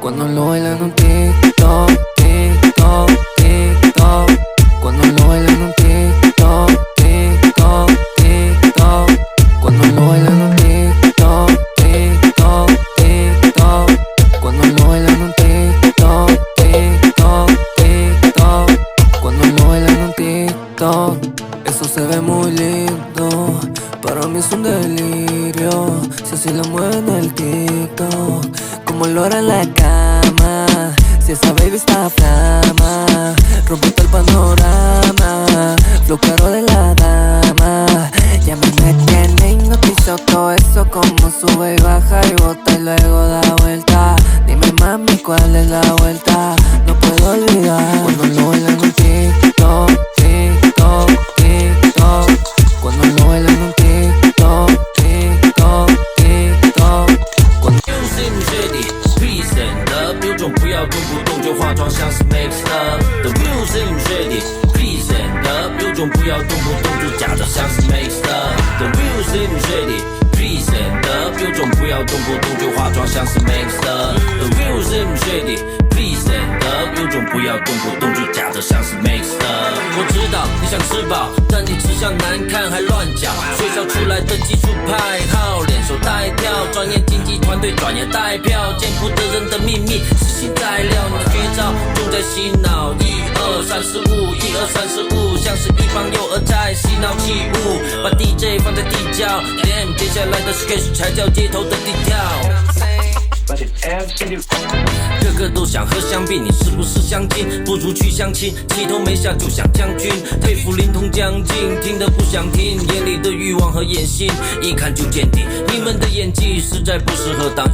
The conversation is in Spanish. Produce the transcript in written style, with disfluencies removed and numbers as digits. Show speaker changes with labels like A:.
A: Cuando lo bailan en un TikTok, TikTok, TikTok. Cuando lo bailan en un TikTok, TikTok, TikTok. Cuando lo bailan en un TikTok, TikTok, TikTok. Cuando lo bailan en un TikTok, TikTok, TikTok. Cuando lo bailan en un TikTok, eso se ve muy lindo. Para mí es un delirio. Si así lo mueven el TikTok, como lo hará en la cama. Si esa baby está flama, rompe todo el panorama. Flow caro de la dama. Ya me metí en hipnotizo todo eso, como sube y baja y bota y luego da vuelta. Dime mami cuál es la vuelta, no puedo olvidar. Cuando lo bailan en un TikTok, TikTok, TikTok. Cuando lo bailan en un TikTok, TikTok, TikTok.
B: Please stand up， 有种不要动不动就化妆像是 mixed up。The music ready， please stand up， 有种不要动不动就假的像是 mixed up。The music ready，please stand up， 有种不要动不动就化妆像是 mixed up。The music ready，please stand up， 有种不要动不动就假的像是 mixed up。我知道你想吃饱，但你吃相难看还乱讲，学校出来的技术派号，联手带跳，专业经济团队专业带票，见不得人的秘密是新材料，你的绝招重在洗脑。1、2、35，1、2、35，像是一帮幼儿在洗脑起舞，把 DJ 放在地窖 ，Damn， 接下来的是开始才叫街头的地跳。个个都想喝香槟，你是不是相亲？不如去相亲，气头没下就想将军，佩服灵通将军，听得不想听，眼里的欲望和野心，一看就见底。你们的演技实在不适合当